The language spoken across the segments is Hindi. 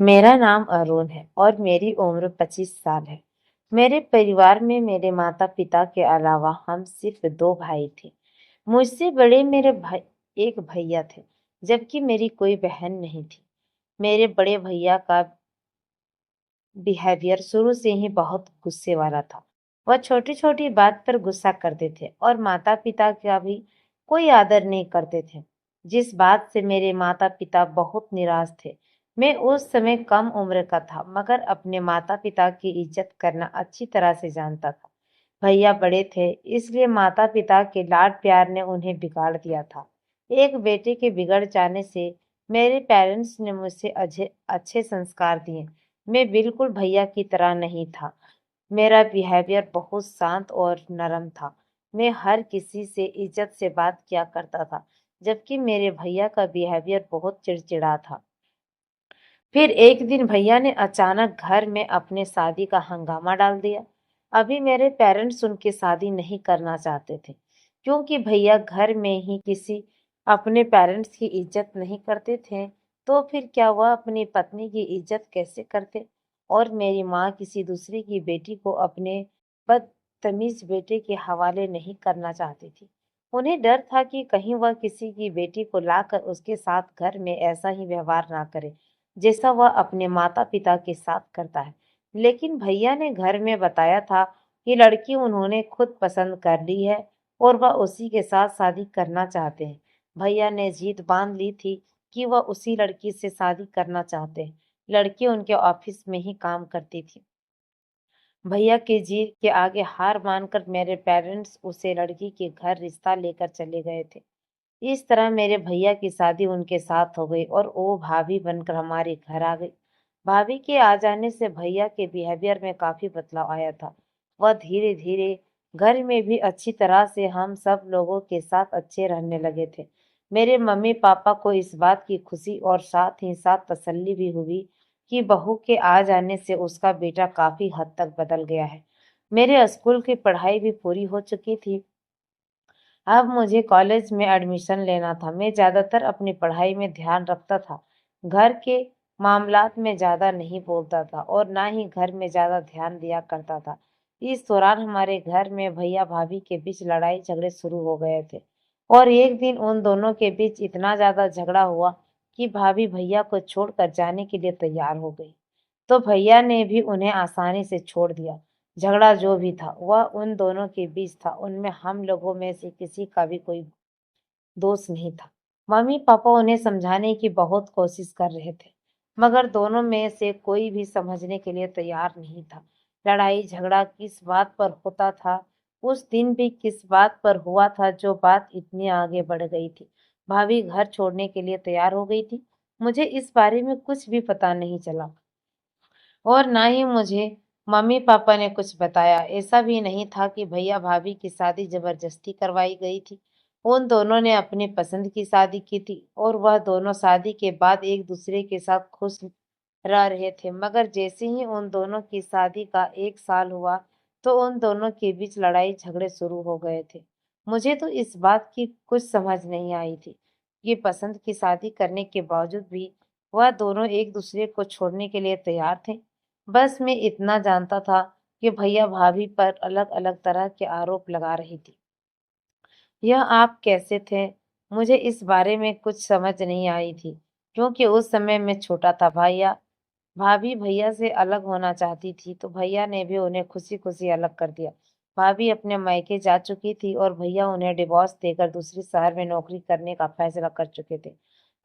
मेरा नाम अरुण है और मेरी उम्र 25 साल है। मेरे परिवार में मेरे माता-पिता के अलावा हम सिर्फ 2 भाई थे। मुझसे बड़े मेरे भाई एक भैया थे, जबकि मेरी कोई बहन नहीं थी। मेरे बड़े भैया का बिहेवियर शुरू से ही बहुत गुस्से वाला था। वह छोटी-छोटी बात पर गुस्सा करते थे और माता-पिता का भी कोई आदर नहीं करते थे, जिस बात से मेरे माता-पिता बहुत निराश थे। मैं उस समय कम उम्र का था, मगर अपने माता-पिता की इज्जत करना अच्छी तरह से जानता था। भैया बड़े थे, इसलिए माता-पिता के लाड-प्यार ने उन्हें बिगाड़ दिया था। एक बेटे के बिगड़ जाने से मेरे पेरेंट्स ने मुझसे अच्छे संस्कार दिए। मैं बिल्कुल भैया की तरह नहीं था। मेरा बिहेवियर बहुत शांत और नरम था। मैं हर किसी से इज्जत से बात किया करता था, जबकि मेरे भैया का बिहेवियर बहुत चिड़चिड़ा था। फिर एक दिन भैया ने अचानक घर में अपने शादी का हंगामा डाल दिया। अभी मेरे पेरेंट्स उनकी शादी नहीं करना चाहते थे, क्योंकि भैया घर में ही किसी अपने पेरेंट्स की इज्जत नहीं करते थे, तो फिर क्या वह अपनी पत्नी की इज्जत कैसे करते? और मेरी माँ किसी दूसरे की बेटी को अपने बदतमीज बेटे के हवाले नहीं करना चाहती थी। उन्हें डर था कि कहीं वह किसी की बेटी को लाकर उसके साथ घर में ऐसा ही व्यवहार ना करे जैसा वह अपने माता-पिता के साथ करता है। लेकिन भैया ने घर में बताया था कि लड़की उन्होंने खुद पसंद कर ली है और वह उसी के साथ शादी करना चाहते हैं। भैया ने जीत बांध ली थी कि वह उसी लड़की से शादी करना चाहते हैं। लड़की उनके ऑफिस में ही काम करती थी। भैया की जीत के आगे हार मानकर मेरे पेरेंट्स उसे लड़की के घर रिश्ता लेकर चले गए थे। इस तरह मेरे भैया की शादी उनके साथ हो गई और वो भाभी बनकर हमारे घर आ गई। भाभी के आ जाने से भैया के बिहेवियर में काफी बदलाव आया था। वह धीरे धीरे घर में भी अच्छी तरह से हम सब लोगों के साथ अच्छे रहने लगे थे। मेरे मम्मी पापा को इस बात की खुशी और साथ ही साथ तसल्ली भी हुई कि बहू के आ जाने से उसका बेटा काफी हद तक बदल गया है। मेरे स्कूल की पढ़ाई भी पूरी हो चुकी थी। अब मुझे कॉलेज में एडमिशन लेना था। मैं ज़्यादातर अपनी पढ़ाई में ध्यान रखता था। घर के मामलात में ज़्यादा नहीं बोलता था और ना ही घर में ज़्यादा ध्यान दिया करता था। इस दौरान हमारे घर में भैया-भाभी के बीच लड़ाई-झगड़े शुरू हो गए थे और एक दिन उन दोनों के बीच इतना ज़्यादा झगड़ा हुआ कि भाभी भैया को छोड़कर जाने के लिए तैयार हो गई। तो भैया ने भी उन्हें आसानी से छोड़ दिया। झगड़ा जो भी था, वह उन दोनों के बीच था, उनमें हम लोगों में से किसी का भी कोई दोष नहीं था। मम्मी-पापा उन्हें समझाने की बहुत कोशिश कर रहे थे, मगर दोनों में से कोई भी समझने के लिए तैयार नहीं था। लड़ाई-झगड़ा किस बात पर होता था, उस दिन भी किस बात पर हुआ था जो बात इतनी आगे बढ़ गई थी। भाभी घर छोड़ने के लिए तैयार हो गई थी। मुझे इस बारे में कुछ भी पता नहीं चला। और ना ही मुझे मम्मी-पापा ने कुछ बताया। ऐसा भी नहीं था कि भैया-भाभी की शादी ज़बरदस्ती करवाई गई थी। उन दोनों ने अपनी पसंद की शादी की थी और वह दोनों शादी के बाद एक-दूसरे के साथ खुश रह रहे थे। मगर जैसे ही उन दोनों की शादी का 1 साल हुआ, तो उन दोनों के बीच लड़ाई-झगड़े शुरू हो गए थे। मुझे तो इस बात की कुछ समझ नहीं आई थी कि पसंद की शादी करने के बावजूद भी वह दोनों एक-दूसरे को छोड़ने के लिए तैयार थे। बस मैं इतना जानता था कि भैया-भाभी पर अलग-अलग तरह के आरोप लगा रही थी। यह आप कैसे थे? मुझे इस बारे में कुछ समझ नहीं आई थी, क्योंकि उस समय मैं छोटा था। भाभी भैया से अलग होना चाहती थी, तो भैया ने भी उन्हें खुशी-खुशी अलग कर दिया। भाभी अपने मायके जा चुकी थी और भैया उन्हें डिवोर्स देकर दूसरे शहर में नौकरी करने का फैसला कर चुके थे।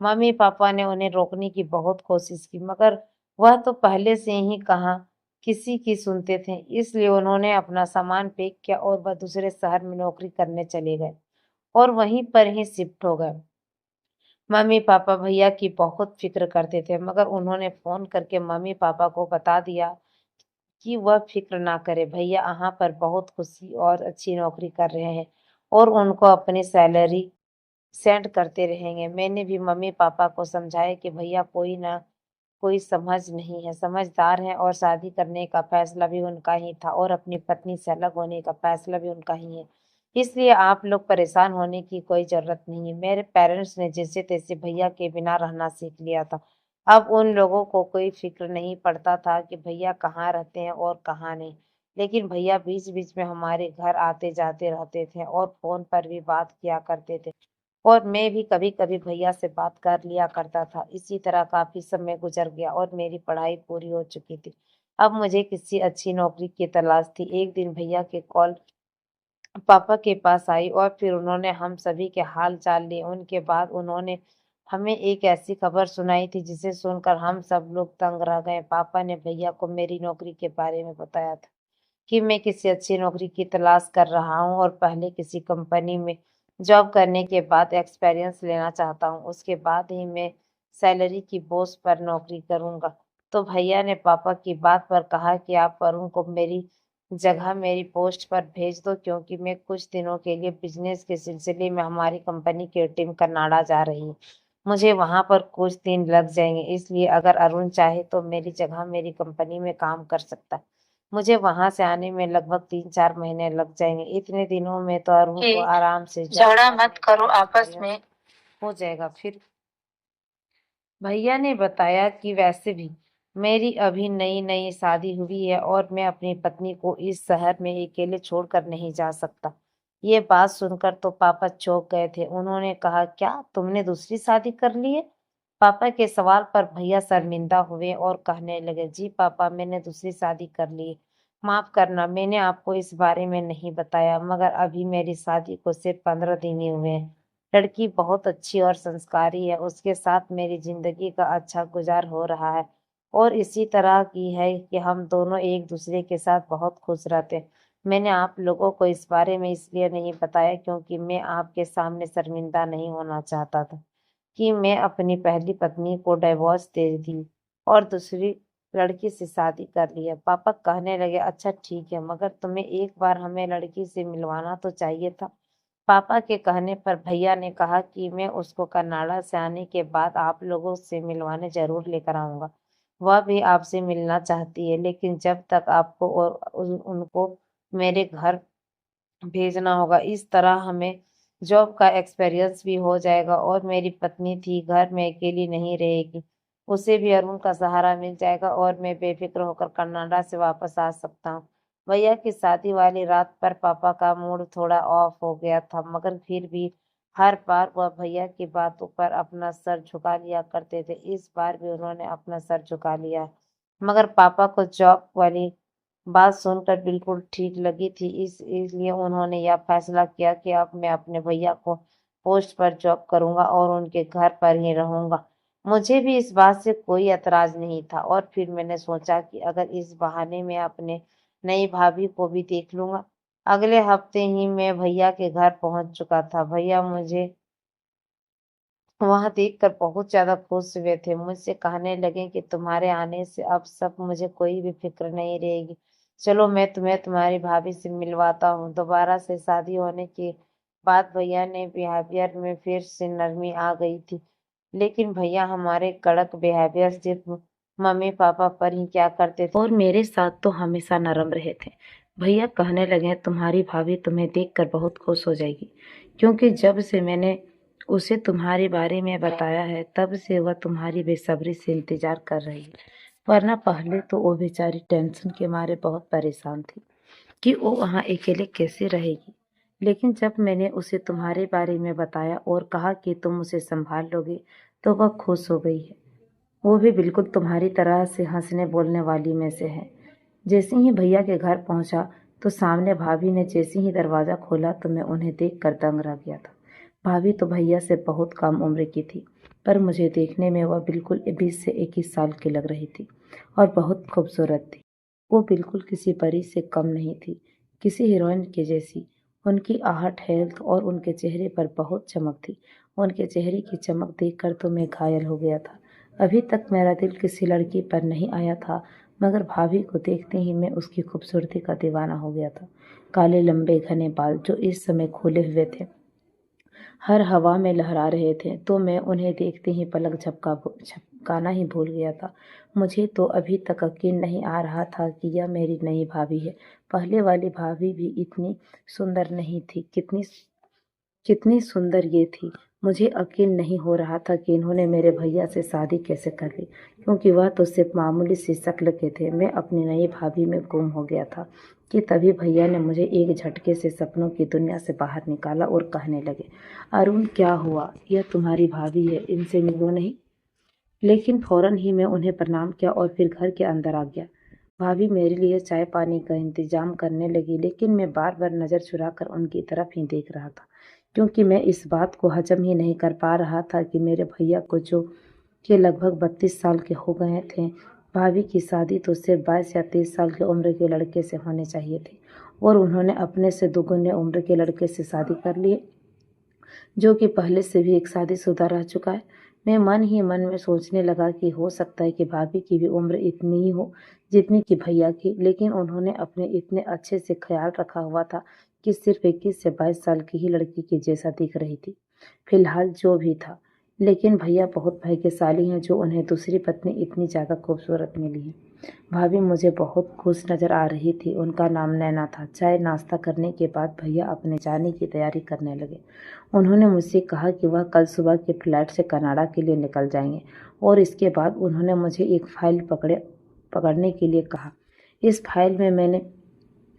मम्मी-पापा ने उन्हें रोकने की बहुत कोशिश की, मगर वह तो पहले से ही कहाँ किसी की सुनते थे। इसलिए उन्होंने अपना सामान पैक किया और वह दूसरे शहर में नौकरी करने चले गए और वहीं पर ही शिफ्ट हो गए। मम्मी-पापा भैया की बहुत फ़िक्र करते थे, मगर उन्होंने फ़ोन करके मम्मी-पापा को बता दिया कि वह फ़िक्र ना करें, भैया यहाँ पर बहुत खुशी और अच्छी नौकरी कर रहे हैं और उनको अपनी सैलरी सेंड करते रहेंगे। मैंने भी मम्मी-पापा को समझाया कि भैया कोई ना कोई समझ नहीं है, समझदार हैं और शादी करने का फ़ैसला भी उनका ही था और अपनी पत्नी से अलग होने का फ़ैसला भी उनका ही है। इसलिए आप लोग परेशान होने की कोई ज़रूरत नहीं है। मेरे पेरेंट्स ने जैसे-तैसे भैया के बिना रहना सीख लिया था। अब उन लोगों को कोई फ़िक्र नहीं पड़ता था कि भैया कहाँ रहते हैं और कहाँ नहीं। लेकिन भैया बीच-बीच में हमारे घर आते-जाते रहते थे और फ़ोन पर भी बात किया करते थे और मैं भी कभी-कभी भैया से बात कर लिया करता था। इसी तरह काफ़ी समय गुज़र गया और मेरी पढ़ाई पूरी हो चुकी थी। अब मुझे किसी अच्छी नौकरी की तलाश थी। एक दिन भैया की कॉल पापा के पास आई और फिर उन्होंने हम सभी के हाल-चाल लिए। उनके बाद उन्होंने हमें एक ऐसी खबर सुनाई थी जिसे सुनकर हम सब लोग दंग रह गए। पापा ने भैया को मेरी नौकरी के बारे में बताया था कि मैं किसी अच्छी नौकरी की तलाश कर रहा हूँ और पहले किसी कंपनी में जॉब करने के बाद एक्सपीरियंस लेना चाहता हूँ। उसके बाद ही मैं सैलरी की बोझ पर नौकरी करूँगा। तो भैया ने पापा की बात पर कहा कि आप वरुण को मेरी जगह मेरी पोस्ट पर भेज दो क्योंकि मैं कुछ दिनों के लिए बिज़नेस के सिलसिले में हमारी कंपनी की टीम कनाडा जा रही है। मुझे वहाँ पर कुछ दिन लग जाएँगे, इसलिए अगर अरुण चाहे तो मेरी जगह मेरी कंपनी में काम कर सकता है। मुझे वहाँ से आने में लगभग 3-4 महीने लग जाएँगे। इतने दिनों में तो अरुण को आराम से झगड़ा मत करो आपस में हो जाएगा। फिर भैया ने बताया कि वैसे भी मेरी अभी नई-नई शादी हुई है और मैं अपनी पत्नी को इस शहर में अकेले छोड़कर नहीं जा सकता। ये बात सुनकर तो पापा चौंक गए थे। उन्होंने कहा, "क्या तुमने दूसरी शादी कर ली है?" पापा के सवाल पर भैया शर्मिंदा हुए और कहने लगे, "जी पापा, मैंने दूसरी शादी कर ली है। माफ़ करना, मैंने आपको इस बारे में नहीं बताया, मगर अभी मेरी शादी को सिर्फ 15 दिन ही हुए हैं। लड़की बहुत अच्छी और संस्कारी है, उसके साथ मेरी ज़िंदगी का अच्छा गुज़ार हो रहा है और इसी तरह की है कि हम दोनों एक-दूसरे के साथ बहुत खुश रहते हैं। मैंने आप लोगों को इस बारे में इसलिए नहीं बताया क्योंकि मैं आपके सामने शर्मिंदा नहीं होना चाहता था कि मैं अपनी पहली पत्नी को डिवोर्स दे दी और दूसरी लड़की से शादी कर ली है। पापा कहने लगे, "अच्छा ठीक है, मगर तुम्हें एक बार हमें लड़की से मिलवाना तो चाहिए था।" पापा के कहने पर भैया ने कहा कि मैं उसको कनाडा से आने के बाद आप लोगों से मिलवाने ज़रूर लेकर आऊँगा। वह भी आपसे मिलना चाहती है, लेकिन जब तक आपको और उनको मेरे घर भेजना होगा। इस तरह हमें जॉब का एक्सपीरियंस भी हो जाएगा और मेरी पत्नी थी घर में अकेली नहीं रहेगी। उसे भी अरुण का सहारा मिल जाएगा और मैं बेफ़िक्र होकर कनाडा से वापस आ सकता हूँ। भैया की शादी वाली रात पर पापा का मूड थोड़ा ऑफ हो गया था, मगर फिर भी हर बार वह भैया की बातों पर अपना सर झुका लिया करते थे। इस बार भी उन्होंने अपना सर झुका लिया, मगर पापा को जॉब वाली बात सुनकर बिल्कुल ठीक लगी थी इसलिए उन्होंने यह फैसला किया कि अब मैं अपने भैया को पोस्ट पर जॉब करूँगा और उनके घर पर ही रहूँगा। मुझे भी इस बात से कोई ऐतराज़ नहीं था और फिर मैंने सोचा कि अगर इस बहाने मैं अपने नई भाभी को भी देख लूँगा। अगले हफ्ते ही मैं भैया के घर पहुँच चुका था। भैया मुझे वहाँ देखकर बहुत ज़्यादा खुश हुए थे। मुझसे कहने लगे कि तुम्हारे आने से अब सब मुझे कोई भी फ़िक्र नहीं रहेगी। चलो मैं तुम्हें तुम्हारी भाभी से मिलवाता हूँ। दोबारा से शादी होने के बाद भैया ने बिहेवियर में फिर से नरमी आ गई थी। लेकिन भैया हमारे कड़क बिहेवियर सिर्फ़ मम्मी-पापा पर ही क्या करते थे और मेरे साथ तो हमेशा नरम रहे थे। भैया कहने लगे तुम्हारी भाभी तुम्हें देखकर बहुत खुश हो जाएगी, क्योंकि जब से मैंने उसे तुम्हारे बारे में बताया है तब से वह तुम्हारी बेसब्री से इंतजार कर रही है। वरना पहले तो वो बेचारी टेंशन के मारे बहुत परेशान थी कि वो वहाँ अकेले कैसे रहेगी। लेकिन जब मैंने उसे तुम्हारे बारे में बताया और कहा कि तुम उसे संभाल लोगे तो वह खुश हो गई है। वो भी बिल्कुल तुम्हारी तरह से हंसने बोलने वाली में से है। जैसे ही भैया के घर पहुंचा तो सामने भाभी ने जैसे ही दरवाज़ा खोला तो मैं उन्हें देखकर दंग रह गया था। भाभी तो भैया से बहुत कम उम्र की थी, पर मुझे देखने में वह बिल्कुल 20 से 21 साल की लग रही थी और बहुत खूबसूरत थी। वो बिल्कुल किसी परी से कम नहीं थी, किसी हीरोइन के जैसी। उनकी आहट, हेल्थ और उनके चेहरे पर बहुत चमक थी। उनके चेहरे की चमक देखकर तो मैं घायल हो गया था। अभी तक मेरा दिल किसी लड़की पर नहीं आया था, मगर भाभी को देखते ही मैं उसकी खूबसूरती का दीवाना हो गया था। काले लंबे घने बाल जो इस समय खुले हुए थे, हर हवा में लहरा रहे थे, तो मैं उन्हें देखते ही पलक झपकाना ही भूल गया था। मुझे तो अभी तक यकीन नहीं आ रहा था कि यह मेरी नई भाभी है। पहले वाली भाभी भी इतनी सुंदर नहीं थी, कितनी कितनी सुंदर ये थी। मुझे यकीन नहीं हो रहा था कि इन्होंने मेरे भैया से शादी कैसे कर ली, क्योंकि वह तो सिर्फ मामूली सी शक्ल के थे। मैं अपनी नई भाभी में गुम हो गया था कि तभी भैया ने मुझे एक झटके से सपनों की दुनिया से बाहर निकाला और कहने लगे, अरुण क्या हुआ, यह तुम्हारी भाभी है, इनसे मिलो नहीं। लेकिन फौरन ही मैं उन्हें प्रणाम किया और फिर घर के अंदर आ गया। भाभी मेरे लिए चाय पानी का इंतजाम करने लगी, लेकिन मैं बार बार नजर चुराकर उनकी तरफ ही देख रहा था, क्योंकि मैं इस बात को हजम ही नहीं कर पा रहा था कि मेरे भैया को, जो के लगभग 32 साल के हो गए थे, भाभी की शादी तो सिर्फ 22 या 23 साल की उम्र के लड़के से होने चाहिए थी, और उन्होंने अपने से दुगुने उम्र के लड़के से शादी कर लिए, जो कि पहले से भी एक शादीशुदा रह चुका है। मैं मन ही मन में सोचने लगा कि हो सकता है कि भाभी की भी उम्र इतनी ही हो जितनी कि भैया की, लेकिन उन्होंने अपने इतने अच्छे से ख्याल रखा हुआ था कि सिर्फ 21 से 22 साल की ही लड़की के जैसा दिख रही थी। फिलहाल जो भी था, लेकिन भैया बहुत भाग्यशाली हैं जो उन्हें दूसरी पत्नी इतनी ज़्यादा खूबसूरत मिली है। भाभी मुझे बहुत खुश नज़र आ रही थी। उनका नाम नैना था। चाय नाश्ता करने के बाद भैया अपने जाने की तैयारी करने लगे। उन्होंने मुझसे कहा कि वह कल सुबह के फ्लाइट से कनाडा के लिए निकल जाएंगे, और इसके बाद उन्होंने मुझे एक फाइल पकड़ने के लिए कहा। इस फाइल में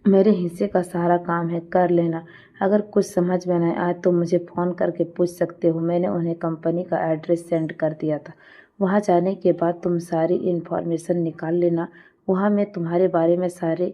मेरे हिस्से का सारा काम है, कर लेना। अगर कुछ समझ में नहीं आए तो मुझे फ़ोन करके पूछ सकते हो। मैंने उन्हें कंपनी का एड्रेस सेंड कर दिया था। वहाँ जाने के बाद तुम सारी इन्फॉर्मेशन निकाल लेना। वहाँ मैं तुम्हारे बारे में सारी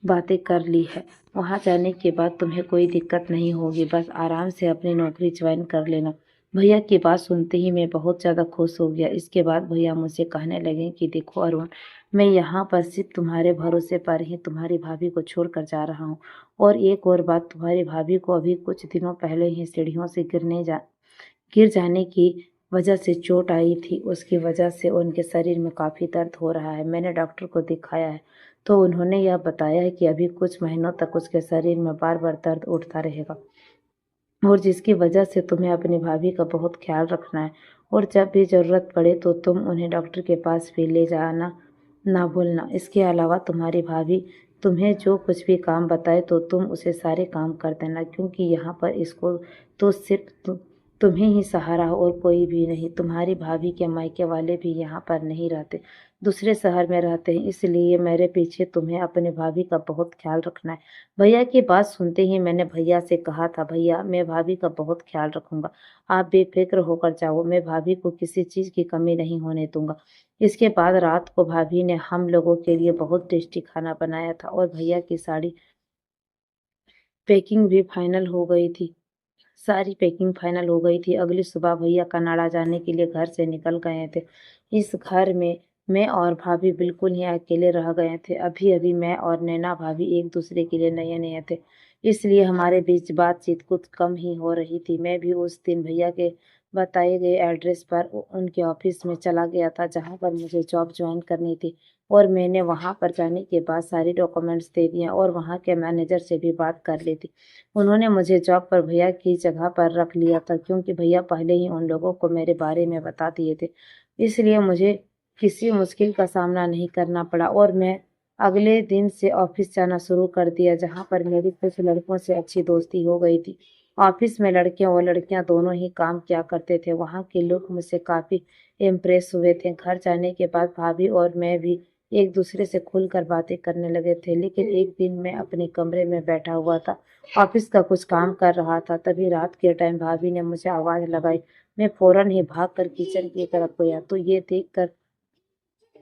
बातें कर ली है। वहाँ जाने के बाद तुम्हें कोई दिक्कत नहीं होगी, बस आराम से अपनी नौकरी ज्वाइन कर लेना। भैया की बात सुनते ही मैं बहुत ज़्यादा खुश हो गया। इसके बाद भैया मुझसे कहने लगे कि देखो अरुण, मैं यहाँ पर सिर्फ तुम्हारे भरोसे पर ही तुम्हारी भाभी को छोड़ कर जा रहा हूँ। और एक और बात, तुम्हारी भाभी को अभी कुछ दिनों पहले ही सीढ़ियों से गिर जाने की वजह से चोट आई थी। उसकी वजह से उनके शरीर में काफ़ी दर्द हो रहा है। मैंने डॉक्टर को दिखाया है, तो उन्होंने यह बताया है कि अभी कुछ महीनों तक उसके शरीर में बार बार दर्द उठता रहेगा, और जिसकी वजह से तुम्हें अपनी भाभी का बहुत ख्याल रखना है। और जब भी ज़रूरत पड़े तो तुम उन्हें डॉक्टर के पास भी ले जाना ना भूलना। इसके अलावा तुम्हारी भाभी तुम्हें जो कुछ भी काम बताए तो तुम उसे सारे काम कर देना, क्योंकि यहाँ पर इसको तो सिर्फ तुम्हें ही सहारा हो और कोई भी नहीं। तुम्हारी भाभी के मायके वाले भी यहाँ पर नहीं रहते, दूसरे शहर में रहते हैं, इसलिए मेरे पीछे तुम्हें अपने भाभी का बहुत ख्याल रखना है। भैया की बात सुनते ही मैंने भैया से कहा था, भैया मैं भाभी का बहुत ख्याल रखूंगा, आप बेफिक्र होकर जाओ, मैं भाभी को किसी चीज़ की कमी नहीं होने दूंगा। इसके बाद रात को भाभी ने हम लोगों के लिए बहुत टेस्टी खाना बनाया था, और भैया की साड़ी पैकिंग भी फाइनल हो गई थी। सारी पैकिंग फाइनल हो गई थी। अगली सुबह भैया कनाडा जाने के लिए घर से निकल गए थे। इस घर में मैं और भाभी बिल्कुल ही अकेले रह गए थे। अभी अभी मैं और नैना भाभी एक दूसरे के लिए नए नए थे, इसलिए हमारे बीच बातचीत कुछ कम ही हो रही थी। मैं भी उस दिन भैया के बताए गए एड्रेस पर उनके ऑफिस में चला गया था, जहाँ पर मुझे जॉब ज्वाइन करनी थी। और मैंने वहाँ पर जाने के बाद सारी डॉक्यूमेंट्स दे दिए और वहाँ के मैनेजर से भी बात कर ली थी। उन्होंने मुझे जॉब पर भैया की जगह पर रख लिया था, क्योंकि भैया पहले ही उन लोगों को मेरे बारे में बता दिए थे। इसलिए मुझे किसी मुश्किल का सामना नहीं करना पड़ा, और मैं अगले दिन से ऑफिस जाना शुरू कर दिया, जहाँ पर मेरी कुछ लड़कों से अच्छी दोस्ती हो गई थी। ऑफिस में लड़के और लड़कियां दोनों ही काम किया करते थे। वहाँ के लोग मुझसे काफ़ी इम्प्रेस हुए थे। घर जाने के बाद भाभी और मैं भी एक दूसरे से खुलकर बातें करने लगे थे। लेकिन एक दिन मैं अपने कमरे में बैठा हुआ था, ऑफिस का कुछ काम कर रहा था, तभी रात के टाइम भाभी ने मुझे आवाज़ लगाई। मैं फौरन ही भागकर किचन की तरफ गया, तो ये देखकर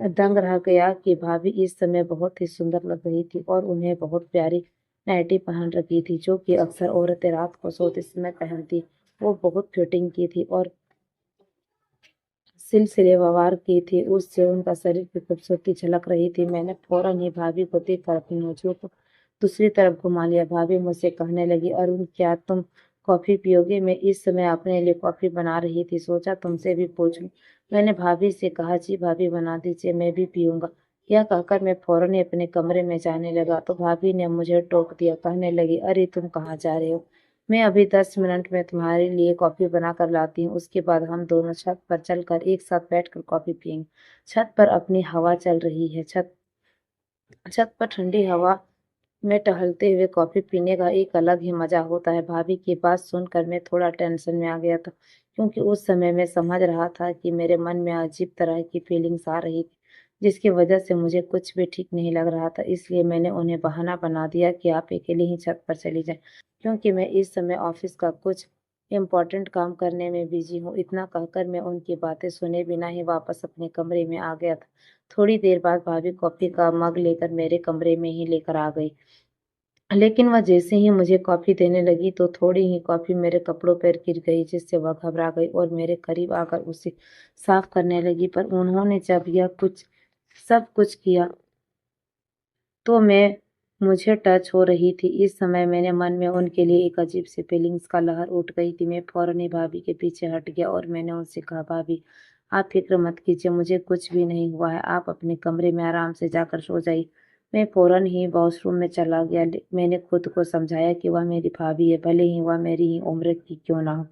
दंग रह गया कि भाभी इस समय बहुत ही सुंदर लग रही थी, और उन्हें बहुत प्यारी नाइटी पहन रखी थी, जो कि अक्सर औरतें रात को सोते समय पहनती। वो बहुत फिटिंग की थी और सिलसिलेवार की थी। उससे उनका शरीर की खूबसूरती झलक रही थी। मैंने फौरन ही भाभी को देखकर अपनी नोजों को दूसरी तरफ घुमा लिया। भाभी मुझसे कहने लगी, अरुण क्या तुम कॉफी पियोगे? मैं इस समय अपने लिए कॉफी बना रही थी, सोचा तुमसे भी पूछ लूं। मैंने भाभी से कहा, जी भाभी बना दीजिए, मैं भी पीऊंगा। यह कहकर मैं फौरन ही अपने कमरे में जाने लगा, तो भाभी ने मुझे टोक दिया। कहने लगी, अरे तुम कहाँ जा रहे हो? मैं अभी 10 मिनट में तुम्हारे लिए कॉफी बना कर लाती हूँ, उसके बाद हम दोनों छत पर चलकर एक साथ बैठकर कॉफी पियेंगे। छत पर अपनी हवा चल रही है। छत छत पर ठंडी हवा में टहलते हुए कॉफी पीने का एक अलग ही मजा होता है। भाभी की बात सुनकर मैं थोड़ा टेंशन में आ गया था, क्योंकि उस समय मैं समझ रहा था कि मेरे मन में अजीब तरह की फीलिंग्स आ रही थी, जिसकी वजह से मुझे कुछ भी ठीक नहीं लग रहा था। इसलिए मैंने उन्हें बहाना बना दिया कि आप अकेले ही छत पर चली जाएं, क्योंकि मैं इस समय ऑफिस का कुछ इम्पोर्टेंट काम करने में बिजी हूँ। इतना कहकर मैं उनकी बातें सुने बिना ही वापस अपने कमरे में आ गया था। थोड़ी देर बाद भाभी कॉफी का मग लेकर मेरे कमरे में ही लेकर आ गई, लेकिन वह जैसे ही मुझे कॉफी देने लगी तो थोड़ी ही कॉफी मेरे कपड़ों पर गिर गई, जिससे वह घबरा गई और मेरे करीब आकर उसे साफ करने लगी। पर उन्होंने जब यह कुछ सब कुछ किया तो मैं मुझे टच हो रही थी। इस समय मेरे मन में उनके लिए एक अजीब सी फीलिंग्स का लहर उठ गई थी। मैं फौरन ही भाभी के पीछे हट गया और मैंने उनसे कहा, भाभी आप फिक्र मत कीजिए, मुझे कुछ भी नहीं हुआ है, आप अपने कमरे में आराम से जाकर सो जाइए। मैं फौरन ही वॉशरूम में चला गया। मैंने खुद को समझाया कि वह मेरी भाभी है, भले ही वह मेरी ही उम्र की क्यों ना हो,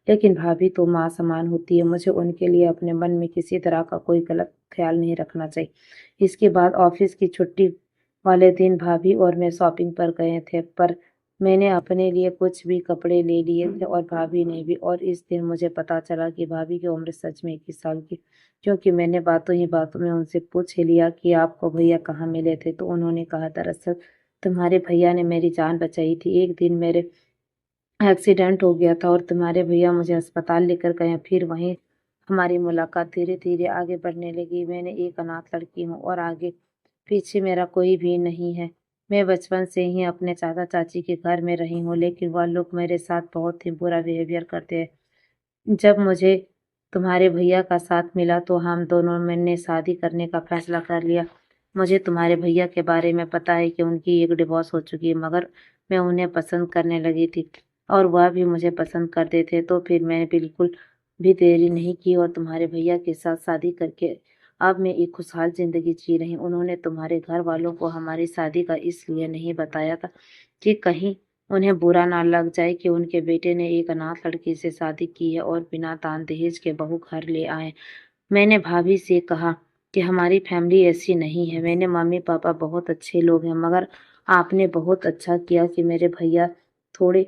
लेकिन भाभी तो माँ समान होती है। मुझे उनके लिए अपने मन में किसी तरह का कोई गलत ख्याल नहीं रखना चाहिए। इसके बाद ऑफिस की छुट्टी वाले दिन भाभी और मैं शॉपिंग पर गए थे, पर मैंने अपने लिए कुछ भी कपड़े ले लिए थे और भाभी ने भी। और इस दिन मुझे पता चला कि भाभी की उम्र सच में 21 साल की, क्योंकि मैंने बातों ही बातों में उनसे पूछ ही लिया कि आपको भैया कहाँ मिले थे। तो उन्होंने कहा, दरअसल तुम्हारे भैया ने मेरी जान बचाई थी। एक दिन मेरे एक्सीडेंट हो गया था और तुम्हारे भैया मुझे अस्पताल लेकर गए। फिर वहीं हमारी मुलाकात धीरे धीरे आगे बढ़ने लगी। मैंने एक अनाथ लड़की हूँ और आगे पीछे मेरा कोई भी नहीं है। मैं बचपन से ही अपने चाचा चाची के घर में रही हूँ, लेकिन वह लोग मेरे साथ बहुत ही बुरा बिहेवियर करते हैं। जब मुझे तुम्हारे भैया का साथ मिला तो हम दोनों मैंने शादी करने का फैसला कर लिया। मुझे तुम्हारे भैया के बारे में पता है कि उनकी एक डिवोर्स हो चुकी है, मगर मैं उन्हें पसंद करने लगी थी और वह भी मुझे पसंद करते थे। तो फिर मैंने बिल्कुल भी देरी नहीं की और तुम्हारे भैया के साथ शादी करके अब मैं एक खुशहाल जिंदगी जी रही हूँ। उन्होंने तुम्हारे घर वालों को हमारी शादी का इसलिए नहीं बताया था कि कहीं उन्हें बुरा ना लग जाए कि उनके बेटे ने एक अनाथ लड़की से शादी की है और बिना दान दहेज के बहू घर ले आए। मैंने भाभी से कहा कि हमारी फैमिली ऐसी नहीं है, मैंने मम्मी पापा बहुत अच्छे लोग हैं, मगर आपने बहुत अच्छा किया कि मेरे भैया थोड़े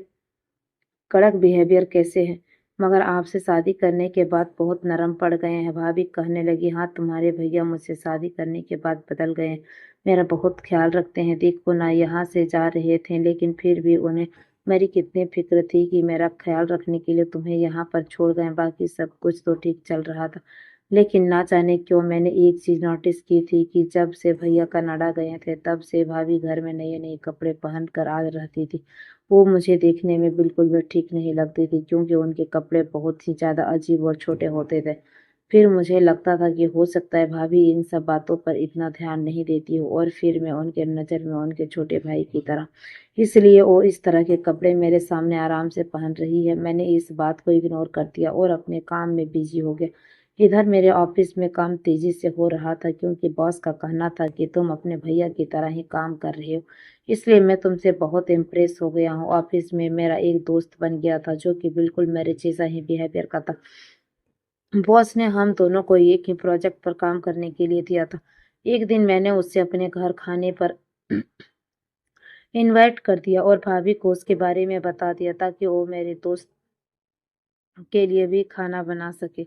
कड़क बिहेवियर कैसे हैं, मगर आपसे शादी करने के बाद बहुत नरम पड़ गए हैं। भाभी कहने लगी, हाँ तुम्हारे भैया मुझसे शादी करने के बाद बदल गए हैं, मेरा बहुत ख्याल रखते हैं। देखो ना, यहाँ से जा रहे थे लेकिन फिर भी उन्हें मेरी कितनी फिक्र थी कि मेरा ख्याल रखने के लिए तुम्हें यहाँ पर छोड़ गए। बाकी सब कुछ तो ठीक चल रहा था, लेकिन ना जाने क्यों मैंने एक चीज नोटिस की थी कि जब से भैया कनाडा गए थे तब से भाभी घर में नए नए कपड़े पहन कर आ रहती थी। वो मुझे देखने में बिल्कुल भी ठीक नहीं लगती थी, क्योंकि उनके कपड़े बहुत ही ज़्यादा अजीब और छोटे होते थे। फिर मुझे लगता था कि हो सकता है भाभी इन सब बातों पर इतना ध्यान नहीं देती हो और फिर मैं उनके नज़र में उनके छोटे भाई की तरह, इसलिए वो इस तरह के कपड़े मेरे सामने आराम से पहन रही है। मैंने इस बात को इग्नोर कर दिया और अपने काम में बिजी हो गया। इधर मेरे ऑफिस में काम तेजी से हो रहा था, क्योंकि बॉस का कहना था कि तुम अपने भैया की तरह ही काम कर रहे हो, इसलिए मैं तुमसे बहुत इम्प्रेस हो गया हूँ। ऑफिस में मेरा एक दोस्त बन गया था जो कि बिल्कुल मेरे जैसा ही बिहेवियर का था। बॉस ने हम दोनों को एक ही प्रोजेक्ट पर काम करने के लिए दिया था। एक दिन मैंने उससे अपने घर खाने पर इनवाइट कर दिया और भाभी को उसके बारे में बता दिया ताकि वो मेरे दोस्त के लिए भी खाना बना सके,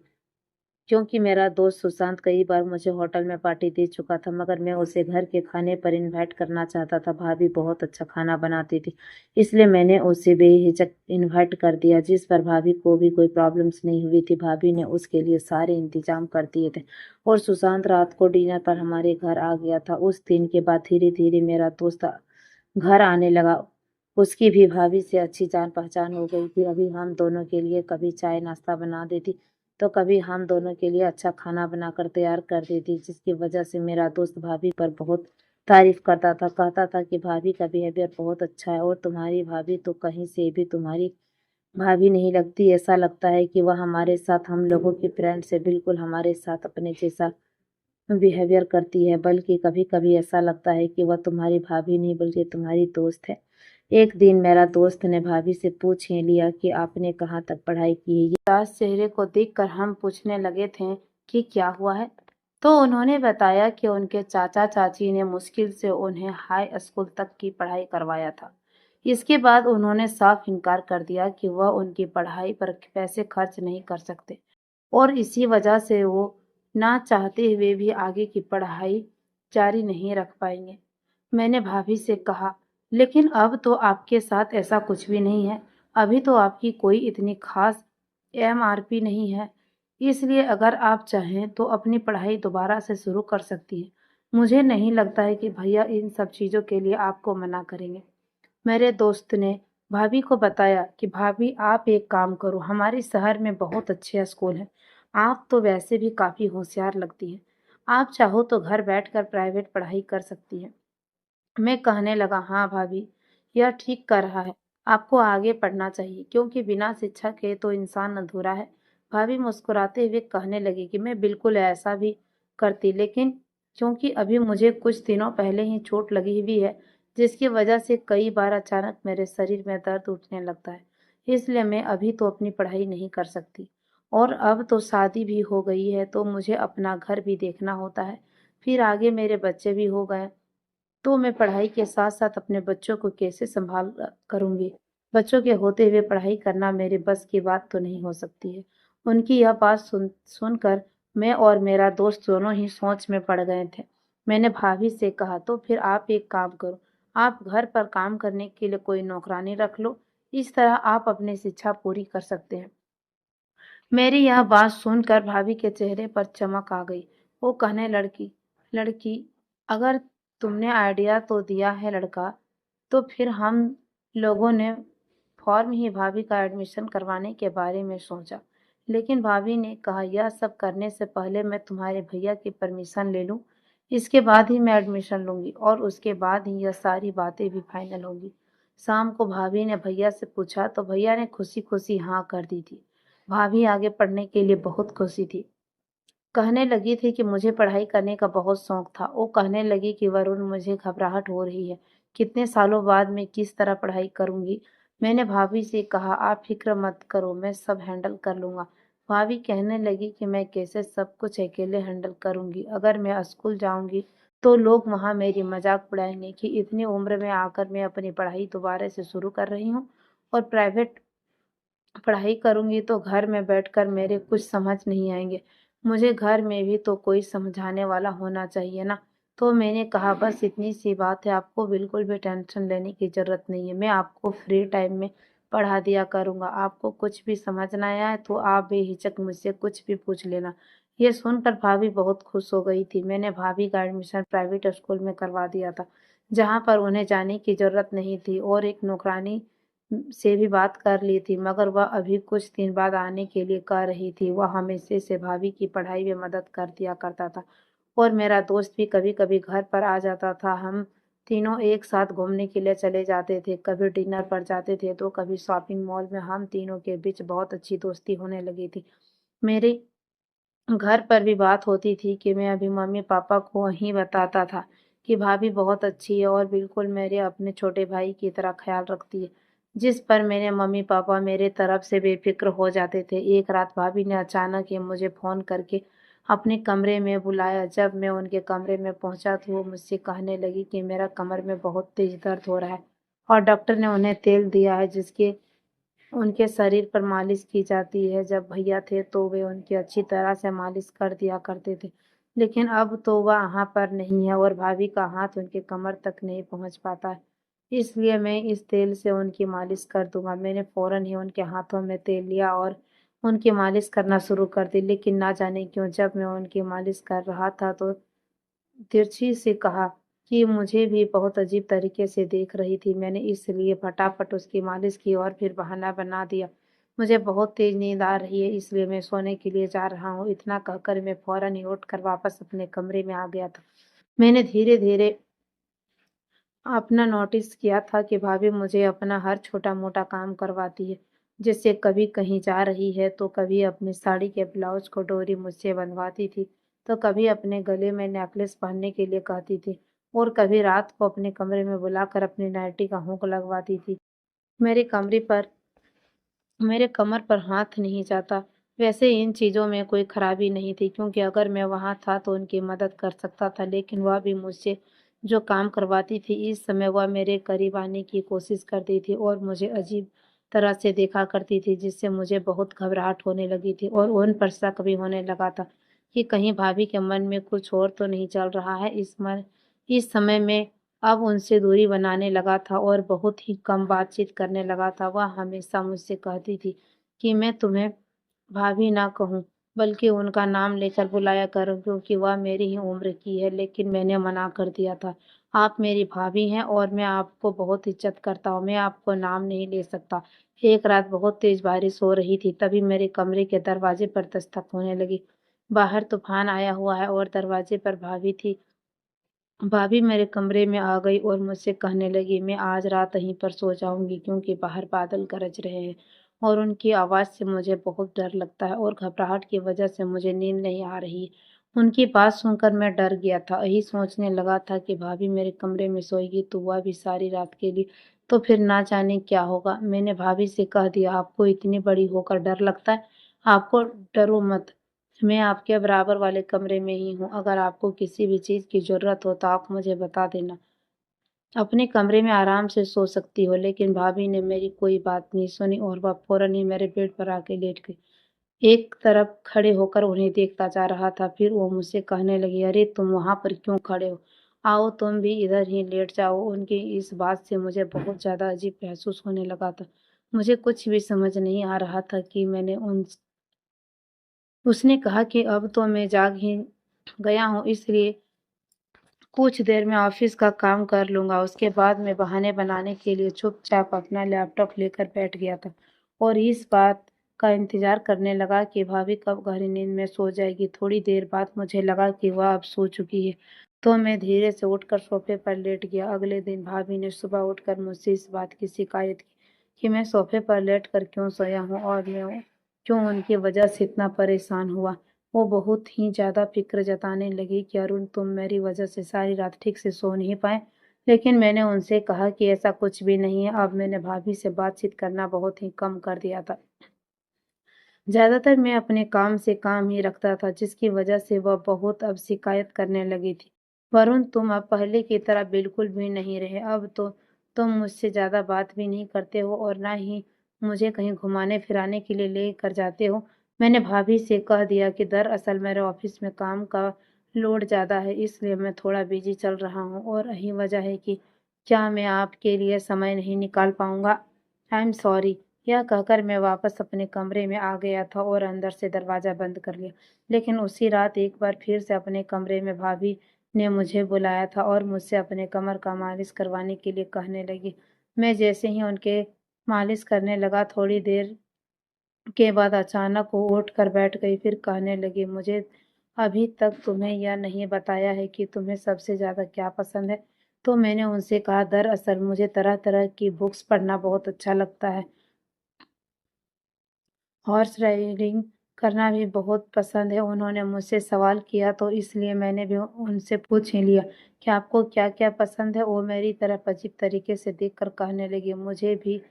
क्योंकि मेरा दोस्त सुशांत कई बार मुझे होटल में पार्टी दे चुका था, मगर मैं उसे घर के खाने पर इनवाइट करना चाहता था। भाभी बहुत अच्छा खाना बनाती थी, इसलिए मैंने उसे बेहिचक इनवाइट कर दिया, जिस पर भाभी को भी कोई प्रॉब्लम्स नहीं हुई थी। भाभी ने उसके लिए सारे इंतजाम कर दिए थे और सुशांत रात को डिनर पर हमारे घर आ गया था। उस दिन के बाद धीरे धीरे मेरा दोस्त घर आने लगा। उसकी भी भाभी से अच्छी जान पहचान हो गई थी। अभी हम दोनों के लिए कभी चाय नाश्ता बना देती तो कभी हम दोनों के लिए अच्छा खाना बनाकर तैयार कर देती, जिसकी वजह से मेरा दोस्त भाभी पर बहुत तारीफ करता था। कहता था कि भाभी का बिहेवियर बहुत अच्छा है और तुम्हारी भाभी तो कहीं से भी तुम्हारी भाभी नहीं लगती। ऐसा लगता है कि वह हमारे साथ हम लोगों की फ्रेंड से बिल्कुल हमारे साथ अपने जैसा बिहेवियर करती है, बल्कि कभी कभी ऐसा लगता है कि वह तुम्हारी भाभी नहीं बल्कि तुम्हारी दोस्त है। एक दिन मेरा दोस्त ने भाभी से पूछ ही लिया कि आपने कहाँ तक पढ़ाई की है। ये उदास चेहरे को देखकर हम पूछने लगे थे कि क्या हुआ है। तो उन्होंने बताया कि उनके चाचा-चाची ने मुश्किल से उन्हें हाई स्कूल तक की पढ़ाई करवाया था। इसके बाद उन्होंने साफ इनकार कर दिया कि वह उनकी पढ़ाई पर पैसे खर्च नहीं कर सकते और इसी वजह से वो ना चाहते हुए भी आगे की पढ़ाई जारी नहीं रख पाएंगे। मैंने भाभी से कहा, लेकिन अब तो आपके साथ ऐसा कुछ भी नहीं है। अभी तो आपकी कोई इतनी खास एमआरपी नहीं है। इसलिए अगर आप चाहें तो अपनी पढ़ाई दोबारा से शुरू कर सकती हैं। मुझे नहीं लगता है कि भैया इन सब चीज़ों के लिए आपको मना करेंगे। मेरे दोस्त ने भाभी को बताया कि भाभी आप एक काम करो, हमारे शहर में बहुत अच्छे स्कूल हैं। आप तो वैसे भी काफ़ी होशियार लगती हैं। आप चाहो तो घर बैठकर प्राइवेट पढ़ाई कर सकती हैं। मैं कहने लगा, हाँ भाभी, यह ठीक कर रहा है। आपको आगे पढ़ना चाहिए क्योंकि बिना शिक्षा के तो इंसान अधूरा है। भाभी मुस्कुराते हुए कहने लगी कि मैं बिल्कुल ऐसा भी करती, लेकिन क्योंकि अभी मुझे कुछ दिनों पहले ही चोट लगी हुई है, जिसकी वजह से कई बार अचानक मेरे शरीर में दर्द उठने लगता है। इसलिए मैं अभी तो अपनी पढ़ाई नहीं कर सकती। और अब तो शादी भी हो गई है तो मुझे अपना घर भी देखना होता है। फिर आगे मेरे बच्चे भी हो गए तो मैं पढ़ाई के साथ-साथ अपने बच्चों को कैसे सँभाल करूँगी? बच्चों के होते हुए पढ़ाई करना मेरे बस की बात तो नहीं हो सकती है। उनकी यह बात सुनकर मैं और मेरा दोस्त दोनों ही सोच में पड़ गए थे। मैंने भाभी से कहा, तो फिर आप एक काम करो, आप घर पर काम करने के लिए कोई नौकरानी रख लो। इस तरह आप अपनी शिक्षा पूरी कर सकते हैं। मेरी यह बात सुनकर भाभी के चेहरे पर चमक आ गई। वो कहने लड़की लड़की अगर तुमने आइडिया तो दिया है लड़का, तो फिर हम लोगों ने फॉर्म ही भाभी का एडमिशन करवाने के बारे में सोचा। लेकिन भाभी ने कहा, यह सब करने से पहले मैं तुम्हारे भैया की परमिशन ले लूं, इसके बाद ही मैं एडमिशन लूंगी और उसके बाद ही यह सारी बातें भी फाइनल होंगी। शाम को भाभी ने भैया से पूछा तो भैया ने खुशी खुशी हाँ कर दी थी। भाभी आगे पढ़ने के लिए बहुत खुशी थी। कहने लगी थी कि मुझे पढ़ाई करने का बहुत शौक था। वो कहने लगी कि वरुण, मुझे घबराहट हो रही है। कितने सालों बाद मैं किस तरह पढ़ाई करूंगी? मैंने भाभी से कहा, आप फिक्र मत करो, मैं सब हैंडल कर लूंगा। भाभी कहने लगी कि मैं कैसे सब कुछ अकेले हैंडल करूंगी? अगर मैं स्कूल जाऊंगी तो लोग वहां मेरी मजाक उड़ाएंगे कि इतनी उम्र में आकर मैं अपनी पढ़ाई दोबारा से शुरू कर रही हूँ और प्राइवेट पढ़ाई करूँगी तो घर में बैठकर मेरे कुछ समझ नहीं आएँगे। मुझे घर में भी तो कोई समझाने वाला होना चाहिए ना। तो मैंने कहा, बस इतनी सी बात है, आपको बिल्कुल भी टेंशन लेने की ज़रूरत नहीं है। मैं आपको फ्री टाइम में पढ़ा दिया करूँगा। आपको कुछ भी समझ ना आए तो आप बेहिचक मुझसे कुछ भी पूछ लेना। ये सुनकर भाभी बहुत खुश हो गई थी। मैंने भाभी का एडमिशन प्राइवेट स्कूल में करवा दिया था, जहाँ पर उन्हें जाने की ज़रूरत नहीं थी और एक नौकरानी से भी बात कर ली थी, मगर वह अभी कुछ दिन बाद आने के लिए कह रही थी। वह हमेशा से भाभी की पढ़ाई में मदद कर दिया करता था और मेरा दोस्त भी कभी-कभी घर पर आ जाता था। हम तीनों एक साथ घूमने के लिए चले जाते थे, कभी डिनर पर जाते थे तो कभी शॉपिंग मॉल में। हम तीनों के बीच बहुत अच्छी दोस्ती होने लगी थी। मेरे घर पर भी बात होती थी कि मैं अभी मम्मी-पापा को वही बताता था कि भाभी बहुत अच्छी है और बिल्कुल मेरे अपने छोटे भाई की तरह ख़्याल रखती है, जिस पर मेरे मम्मी-पापा मेरे तरफ से बेफ़िक्र हो जाते थे। एक रात भाभी ने अचानक ही मुझे फ़ोन करके अपने कमरे में बुलाया। जब मैं उनके कमरे में पहुँचा तो वो मुझसे कहने लगी कि मेरा कमर में बहुत तेज़ दर्द हो रहा है और डॉक्टर ने उन्हें तेल दिया है जिसके उनके शरीर पर मालिश की जाती है। जब भैया थे तो वे उनकी अच्छी तरह से मालिश कर दिया करते थे, लेकिन अब तो वह यहाँ पर नहीं है और भाभी का हाथ उनके कमर तक नहीं पहुँच पाता है। इसलिए मैं इस तेल से उनकी मालिश कर दूँगा। मैंने फ़ौरन ही उनके हाथों में तेल लिया और उनकी मालिश करना शुरू कर दी, लेकिन ना जाने क्यों जब मैं उनकी मालिश कर रहा था तो तिरछी से कहा कि मुझे भी बहुत अजीब तरीके से देख रही थी। मैंने इसलिए फटाफट उसकी मालिश की और फिर बहाना बना दिया, मुझे बहुत तेज़ नींद आ रही है इसलिए मैं सोने के लिए जा रहा हूँ। इतना कहकर मैं फ़ौरन ही उठकर वापस अपने कमरे में आ गया था। मैंने धीरे-धीरे अपना नोटिस किया था कि भाभी मुझे अपना हर छोटा-मोटा काम करवाती है। जैसे कभी कहीं जा रही है तो कभी अपनी साड़ी के ब्लाउज़ को डोरी मुझसे बंधवाती थी, तो कभी अपने गले में नेकलेस पहनने के लिए कहती थी और कभी रात को अपने कमरे में बुलाकर अपनी नाइटी का हुक लगवाती थी। मेरे कमरे पर मेरे कमर पर हाथ नहीं जाता, वैसे इन चीज़ों में कोई खराबी नहीं थी क्योंकि अगर मैं वहाँ था तो उनकी मदद कर सकता था, लेकिन वह भी मुझसे जो काम करवाती थी, इस समय वह मेरे करीब आने की कोशिश करती थी और मुझे अजीब तरह से देखा करती थी, जिससे मुझे बहुत घबराहट होने लगी थी और उन पर शक भी होने लगा था कि कहीं भाभी के मन में कुछ और तो नहीं चल रहा है। इस समय में अब उनसे दूरी बनाने लगा था और बहुत ही कम बातचीत करने लगा था। वह हमेशा मुझसे कहती थी कि मैं तुम्हें भाभी ना कहूँ, बल्कि उनका नाम लेकर बुलाया करूँ क्योंकि वह मेरी ही उम्र की है, लेकिन मैंने मना कर दिया था। आप मेरी भाभी हैं और मैं आपको बहुत इज़्ज़त करता हूँ, मैं आपको नाम नहीं ले सकता। एक रात बहुत तेज़ बारिश हो रही थी, तभी मेरे कमरे के दरवाजे पर दस्तक होने लगी। बाहर तूफ़ान आया हुआ है और दरवाजे पर भाभी थी। भाभी मेरे कमरे में आ गई और मुझसे कहने लगी, मैं आज रात यहीं पर सो जाऊंगी क्योंकि बाहर बादल गरज रहे हैं और उनकी आवाज़ से मुझे बहुत डर लगता है और घबराहट की वजह से मुझे नींद नहीं आ रही है। उनकी बात सुनकर मैं डर गया था। यही सोचने लगा था कि भाभी मेरे कमरे में सोएगी तो वह भी सारी रात के लिए, तो फिर ना जाने क्या होगा। मैंने भाभी से कह दिया, आपको इतनी बड़ी होकर डर लगता है? आपको डरो मत, मैं आपके बराबर वाले कमरे में ही हूँ। अगर आपको किसी भी चीज़ की ज़रूरत हो तो आप मुझे बता देना। अपने कमरे में आराम से सो सकती हो। लेकिन भाभी ने मेरी कोई बात नहीं सुनी और वह फ़ौरन ही मेरे बेड पर आके लेट गई। एक तरफ खड़े होकर उन्हें देखता जा रहा था। फिर वो मुझसे कहने लगी, अरे तुम वहाँ पर क्यों खड़े हो? आओ तुम भी इधर ही लेट जाओ। उनकी इस बात से मुझे बहुत ज़्यादा अजीब महसूस होने लगा था। मुझे कुछ भी समझ नहीं आ रहा था कि मैंने उन उसने कहा कि अब तो मैं जाग ही गया हूँ, इसलिए कुछ देर में ऑफिस का काम कर लूँगा। उसके बाद मैं बहाने बनाने के लिए चुपचाप अपना लैपटॉप लेकर बैठ गया था और इस बात का इंतज़ार करने लगा कि भाभी कब गहरी नींद में सो जाएगी। थोड़ी देर बाद मुझे लगा कि वह अब सो चुकी है, तो मैं धीरे से उठकर सोफ़े पर लेट गया। अगले दिन भाभी ने सुबह उठकर मुझसे इस बात की शिकायत की कि मैं सोफ़े पर लेटकर क्यों सोया हूँ और मैं क्यों उनकी वजह से इतना परेशान हुआ। वो बहुत ही ज़्यादा फ़िक्र जताने लगी कि अरुण तुम मेरी वजह से सारी रात ठीक से सो नहीं पाए। लेकिन मैंने उनसे कहा कि ऐसा कुछ भी नहीं है। अब मैंने भाभी से बातचीत करना बहुत ही कम कर दिया था। ज़्यादातर मैं अपने काम से काम ही रखता था, जिसकी वजह से वह बहुत अब शिकायत करने लगी थी। वरुण तुम अब पहले की तरह बिल्कुल भी नहीं रहे। अब तो तुम मुझसे ज़्यादा बात भी नहीं करते हो और ना ही मुझे कहीं घुमाने-फिराने के लिए लेकर जाते हो। मैंने भाभी से कह दिया कि दरअसल मेरे ऑफ़िस में काम का लोड ज़्यादा है, इसलिए मैं थोड़ा बिज़ी चल रहा हूँ और यही वजह है कि क्या मैं आपके लिए समय नहीं निकाल पाऊँगा। I am sorry. यह कहकर मैं वापस अपने कमरे में आ गया था और अंदर से दरवाज़ा बंद कर लिया। लेकिन उसी रात एक बार फिर से अपने कमरे में भाभी ने मुझे बुलाया था और मुझसे अपने कमर का मालिश करवाने के लिए कहने लगी। मैं जैसे ही उनके मालिश करने लगा, थोड़ी देर के बाद अचानक वो उठकर बैठ गई। फिर कहने लगी, मुझे अभी तक तुम्हें यह नहीं बताया है कि तुम्हें सबसे ज़्यादा क्या पसंद है। तो मैंने उनसे कहा, दरअसल मुझे तरह-तरह की बुक्स पढ़ना बहुत अच्छा लगता है। हॉर्स राइडिंग करना भी बहुत पसंद है। उन्होंने मुझसे सवाल किया तो इसलिए मैंने भी उनसे पूछ ही लिया कि आपको क्या-क्या पसंद है? वो मेरी तरफ अजीब तरीके से देखकर कहने लगी, मुझे भी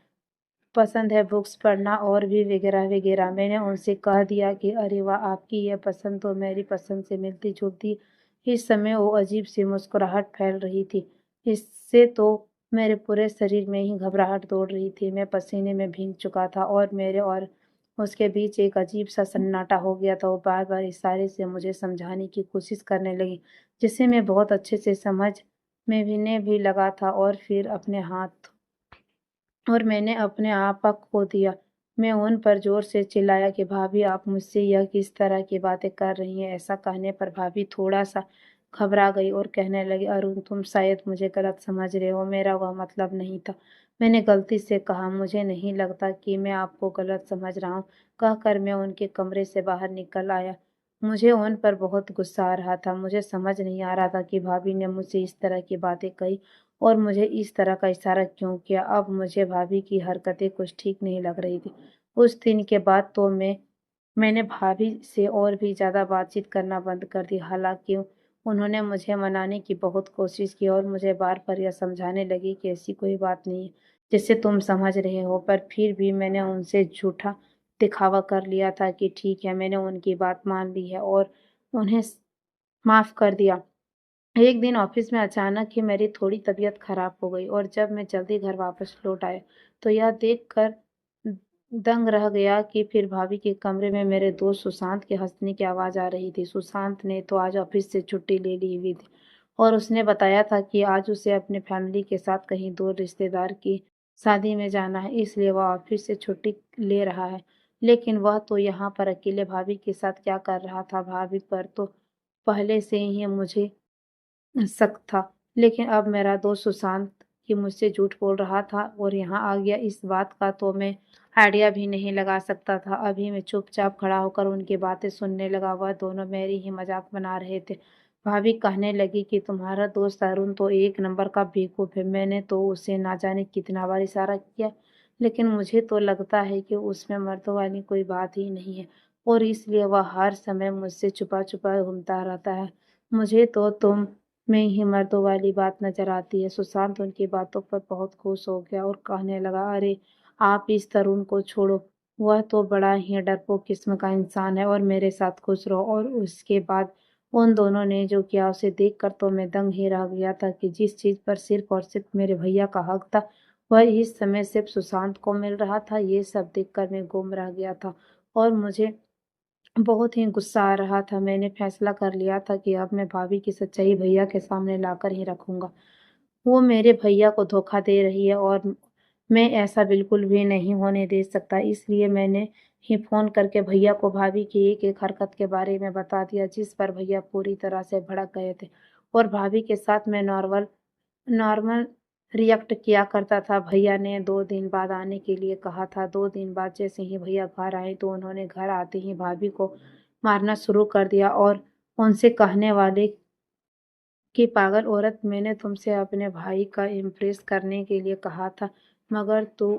पसंद है बुक्स पढ़ना और भी वगैरह-वगैरह। मैंने उनसे कह दिया कि अरे वाह! आपकी ये पसंद तो मेरी पसंद से मिलती-जुलती। इस समय वो अजीब-सी मुस्कुराहट फैल रही थी। इससे तो मेरे पूरे शरीर में ही घबराहट दौड़ रही थी। मैं पसीने में भीग चुका था और मेरे और उसके बीच एक अजीब-सा सन्नाटा हो गया था। वो बार-बार इशारे से मुझे समझाने की कोशिश करने लगी, जिसे मैं बहुत अच्छे से समझ में भी लगा था और मैंने अपने आपा खो दिया। मैं उन पर ज़ोर से चिल्लाया कि भाभी आप मुझसे यह किस तरह की बातें कर रही हैं? ऐसा कहने पर भाभी थोड़ा-सा घबरा गई और कहने लगी, अरुण तुम शायद मुझे गलत समझ रहे हो, मेरा वह मतलब नहीं था। मैंने गलती से कहा, मुझे नहीं लगता कि मैं आपको गलत समझ रहा हूँ। कहकर मैं उनके कमरे से बाहर निकल आया। मुझे उन पर बहुत गुस्सा आ रहा था। मुझे समझ नहीं आ रहा था कि भाभी ने मुझसे इस तरह की बातें कही और मुझे इस तरह का इशारा क्यों किया। अब मुझे भाभी की हरकतें कुछ ठीक नहीं लग रही थी। उस दिन के बाद तो मैंने भाभी से और भी ज़्यादा बातचीत करना बंद कर दी। हालाँकि उन्होंने मुझे मनाने की बहुत कोशिश की और मुझे बार-बार यह समझाने लगी कि ऐसी कोई बात नहीं है, जिसे तुम समझ रहे हो, पर फिर भी मैंने उनसे झूठा दिखावा कर लिया था कि ठीक है, मैंने उनकी बात मान ली है और उन्हें माफ़ कर दिया। एक दिन ऑफिस में अचानक ही मेरी थोड़ी तबीयत खराब हो गई और जब मैं जल्दी घर वापस लौट आया तो यह देखकर दंग रह गया कि फिर भाभी के कमरे में मेरे दोस्त सुशांत के हंसने की आवाज़ आ रही थी। सुशांत ने तो आज ऑफिस से छुट्टी ले ली हुई थी और उसने बताया था कि आज उसे अपने फैमिली के साथ कहीं दूर रिश्तेदार की शादी में जाना है, इसलिए वह ऑफिस से छुट्टी ले रहा है। लेकिन वह तो यहाँ पर अकेले भाभी के साथ क्या कर रहा था? भाभी पर तो पहले से ही मुझे शक था, लेकिन अब मेरा दोस्त सुशांत कि मुझसे झूठ बोल रहा था और यहाँ आ गया, इस बात का तो मैं आइडिया भी नहीं लगा सकता था। अभी मैं चुपचाप खड़ा होकर उनकी बातें सुनने लगा। वह दोनों मेरी ही मजाक बना रहे थे। भाभी कहने लगी कि तुम्हारा दोस्त अरुण तो एक नंबर का बेवकूफ है। मैंने तो उसे ना जाने कितना बार इशारा किया, लेकिन मुझे तो लगता है कि उसमें मर्दों वाली कोई बात ही नहीं है और इसलिए वह हर समय मुझसे छुपा छुपा घूमता रहता है। मुझे तो तुम में ही मर्दों वाली बात नजर आती है। सुशांत उनकी बातों पर बहुत खुश हो गया और कहने लगा, अरे आप इस तरुण को छोड़ो, वह तो बड़ा ही डरपोक किस्म का इंसान है और मेरे साथ खुश रहो। और उसके बाद उन दोनों ने जो किया उसे देखकर तो मैं दंग ही रह गया था कि जिस चीज पर सिर्फ और सिर्फ मेरे भैया का हक था वह इस समय सिर्फ सुशांत को मिल रहा था। ये सब देखकर मैं गुम रह गया था और मुझे बहुत ही गुस्सा आ रहा था। मैंने फैसला कर लिया था कि अब मैं भाभी की सच्चाई भैया के सामने लाकर ही रखूंगा। वो मेरे भैया को धोखा दे रही है और मैं ऐसा बिल्कुल भी नहीं होने दे सकता। इसलिए मैंने ही फोन करके भैया को भाभी की एक एक हरकत के बारे में बता दिया, जिस पर भैया पूरी तरह से भड़क गए थे और भाभी के साथ मैं नॉर्मल नॉर्मल रिएक्ट किया करता था। भैया ने 2 दिन बाद आने के लिए कहा था। 2 दिन बाद जैसे ही भैया घर आए तो उन्होंने घर आते ही भाभी को मारना शुरू कर दिया और उनसे कहने वाले कि पागल औरत, मैंने तुमसे अपने भाई का इम्प्रेस करने के लिए कहा था, मगर तू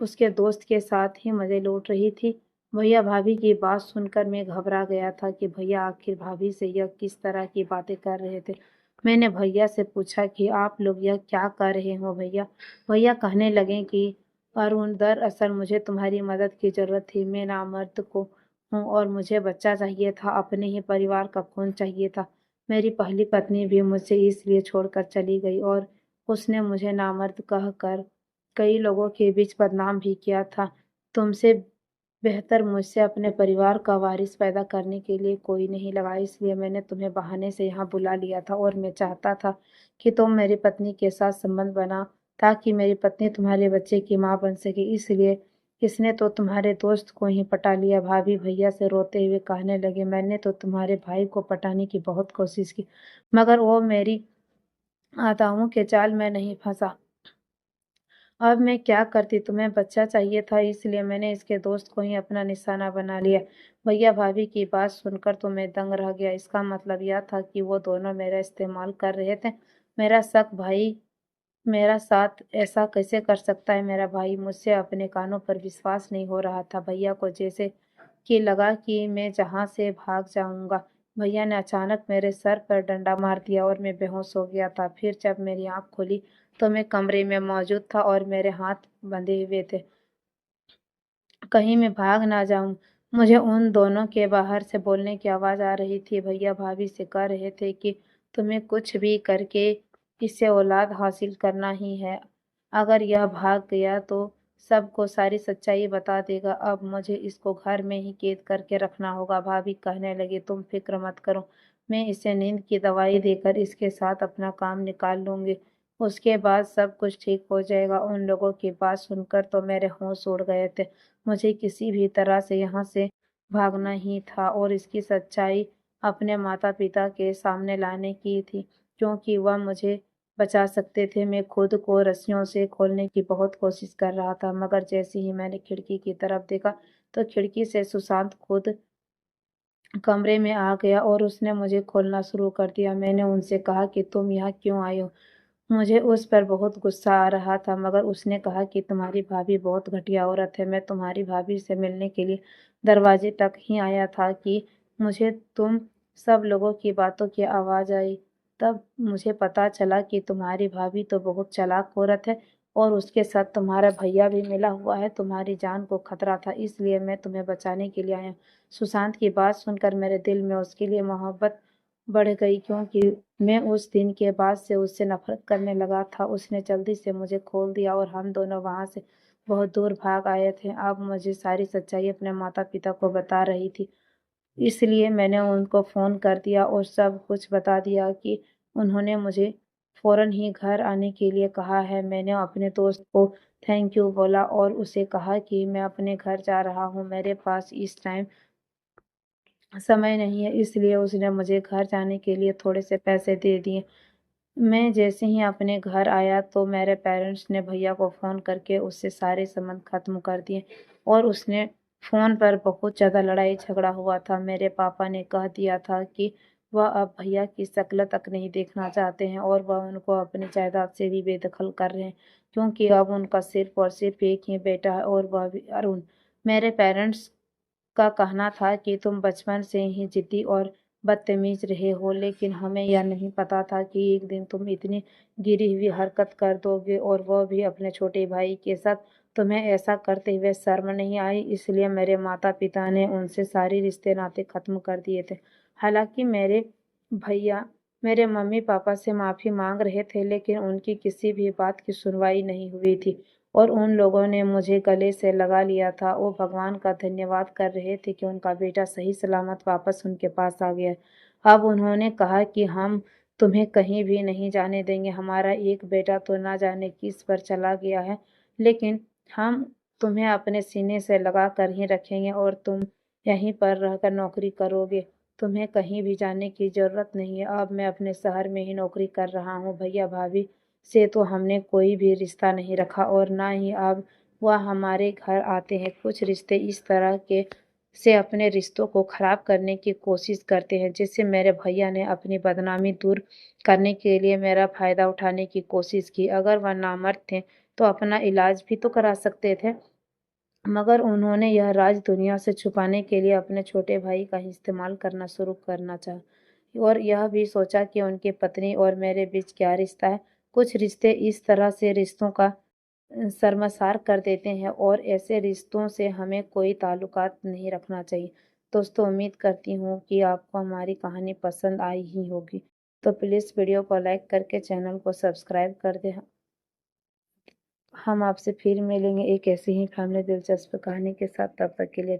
उसके दोस्त के साथ ही मजे लूट रही थी। भैया भाभी की बात सुनकर मैं घबरा गया था कि भैया आखिर भाभी से यह किस तरह की बातें कर रहे थे। मैंने भैया से पूछा कि आप लोग यह क्या कर रहे हो भैया? भैया कहने लगे कि अरुण, दरअसल मुझे तुम्हारी मदद की जरूरत थी। मैं नामर्द को हूँ और मुझे बच्चा चाहिए था, अपने ही परिवार का खून चाहिए था। मेरी पहली पत्नी भी मुझसे इसलिए छोड़कर चली गई और उसने मुझे नामर्द कहकर कई लोगों के बीच बदनाम भी किया था। तुमसे बेहतर मुझसे अपने परिवार का वारिस पैदा करने के लिए कोई नहीं लगा, इसलिए मैंने तुम्हें बहाने से यहाँ बुला लिया था और मैं चाहता था कि तुम मेरी पत्नी के साथ संबंध बना ताकि मेरी पत्नी तुम्हारे बच्चे की माँ बन सके। इसलिए इसने तो तुम्हारे दोस्त को ही पटा लिया। भाभी भैया से रोते हुए कहने लगे, मैंने तो तुम्हारे भाई को पटाने की बहुत कोशिश की, मगर वो मेरी अदाओं के जाल में नहीं फंसा। अब मैं क्या करती? तुम्हें बच्चा चाहिए था, इसलिए मैंने इसके दोस्त को ही अपना निशाना बना लिया। भैया भाभी की बात सुनकर तो मैं दंग रह गया। इसका मतलब यह था कि वो दोनों मेरा इस्तेमाल कर रहे थे। मेरा शक भाई मेरा साथ ऐसा कैसे कर सकता है? मेरा भाई मुझसे अपने कानों पर विश्वास नहीं हो रहा था। भैया को जैसे कि लगा कि मैं जहां से भाग जाऊंगा। भैया ने अचानक मेरे सर पर डंडा मार दिया और मैं बेहोश हो गया था। फिर जब मेरी आंख खुली तो मैं कमरे में मौजूद था और मेरे हाथ बंधे हुए थे, कहीं मैं भाग ना जाऊं। मुझे उन दोनों के बाहर से बोलने की आवाज आ रही थी। भैया भाभी से कह रहे थे कि तुम्हें कुछ भी करके इससे औलाद हासिल करना ही है। अगर यह भाग गया तो सबको सारी सच्चाई बता देगा। अब मुझे इसको घर में ही कैद करके रखना होगा। भाभी कहने लगी, तुम फिक्र मत करो, मैं इसे नींद की दवाई देकर इसके साथ अपना काम निकाल लूंगी। उसके बाद सब कुछ ठीक हो जाएगा। उन लोगों की बात सुनकर तो मेरे होश उड़ गए थे। मुझे किसी भी तरह से यहाँ से भागना ही था और इसकी सच्चाई अपने माता-पिता के सामने लाने की थी, क्योंकि वह मुझे बचा सकते थे। मैं खुद को रस्सियों से खोलने की बहुत कोशिश कर रहा था, मगर जैसे ही मैंने खिड़की की तरफ देखा, तो खिड़की से सुशांत खुद कमरे में आ गया और उसने मुझे खोलना शुरू कर दिया। मैंने उनसे कहा कि तुम यहाँ क्यों आए हो? मुझे उस पर बहुत गुस्सा आ रहा था, मगर उसने कहा कि तुम्हारी भाभी बहुत घटिया औरत है। मैं तुम्हारी भाभी से मिलने के लिए दरवाजे तक ही आया था कि मुझे तुम सब लोगों की बातों की आवाज़ आई। तब मुझे पता चला कि तुम्हारी भाभी तो बहुत चालाक औरत है और उसके साथ तुम्हारा भैया भी मिला हुआ है। तुम्हारी जान को खतरा था, इसलिए मैं तुम्हें बचाने के लिए आया हूँ। सुशांत की बात सुनकर मेरे दिल में उसके लिए मोहब्बत बढ़ गई, क्योंकि मैं उस दिन के बाद से उससे नफरत करने लगा था। उसने जल्दी से मुझे खोल दिया और हम दोनों वहां से बहुत दूर भाग आए थे। अब मुझे सारी सच्चाई अपने माता पिता को बता रही थी, इसलिए मैंने उनको फ़ोन कर दिया और सब कुछ बता दिया कि उन्होंने मुझे फ़ौरन ही घर आने के लिए कहा है। मैंने अपने दोस्त को थैंक यू बोला और उसे कहा कि मैं अपने घर जा रहा हूँ, मेरे पास इस टाइम समय नहीं है, इसलिए उसने मुझे घर जाने के लिए थोड़े से पैसे दे दिए। मैं जैसे ही अपने घर आया तो मेरे पेरेंट्स ने भैया को फ़ोन करके उससे सारे संबंध ख़त्म कर दिए और उसने फ़ोन पर बहुत ज़्यादा लड़ाई झगड़ा हुआ था। मेरे पापा ने कह दिया था कि वह अब भैया की शक्ल तक नहीं देखना चाहते हैं और वह उनको अपनी जायदाद से भी बेदखल कर रहे हैं, क्योंकि अब उनका सिर्फ और सिर्फ एक ही बेटा है और वह भी अरुण। मेरे पेरेंट्स का कहना था कि तुम बचपन से ही जिद्दी और बदतमीज रहे हो, लेकिन हमें यह नहीं पता था कि एक दिन तुम इतनी गिरी हुई हरकत कर दोगे और वह भी अपने छोटे भाई के साथ। तुम्हें ऐसा करते हुए शर्म नहीं आई? इसलिए मेरे माता पिता ने उनसे सारी रिश्ते नाते खत्म कर दिए थे। हालांकि मेरे भैया मेरे मम्मी पापा से माफ़ी मांग रहे थे, लेकिन उनकी किसी भी बात की सुनवाई नहीं हुई थी और उन लोगों ने मुझे गले से लगा लिया था। वो भगवान का धन्यवाद कर रहे थे कि उनका बेटा सही सलामत वापस उनके पास आ गया। अब उन्होंने कहा कि हम तुम्हें कहीं भी नहीं जाने देंगे। हमारा एक बेटा तो ना जाने किस पर चला गया है, लेकिन हम तुम्हें अपने सीने से लगा कर ही रखेंगे और तुम यहीं पर रहकर नौकरी करोगे। तुम्हें कहीं भी जाने की ज़रूरत नहीं है। अब मैं अपने शहर में ही नौकरी कर रहा हूँ। भैया भाभी से तो हमने कोई भी रिश्ता नहीं रखा और ना ही अब वह हमारे घर आते हैं। कुछ रिश्ते इस तरह के से अपने रिश्तों को खराब करने की कोशिश करते हैं, जिससे मेरे भैया ने अपनी बदनामी दूर करने के लिए मेरा फ़ायदा उठाने की कोशिश की। अगर वह नामर्द थे तो अपना इलाज भी तो करा सकते थे, मगर उन्होंने यह राज दुनिया से छुपाने के लिए अपने छोटे भाई का ही इस्तेमाल करना शुरू करना चाहा और यह भी सोचा कि उनकी पत्नी और मेरे बीच क्या रिश्ता है। कुछ रिश्ते इस तरह से रिश्तों का शर्मसार कर देते हैं और ऐसे रिश्तों से हमें कोई ताल्लुकात नहीं रखना चाहिए। दोस्तों, उम्मीद करती हूँ कि आपको हमारी कहानी पसंद आई ही होगी। तो प्लीज़ वीडियो को लाइक करके चैनल को सब्सक्राइब कर दें। हम आपसे फिर मिलेंगे एक ऐसी ही फैमिली दिलचस्प कहानी के साथ। तब तक के लिए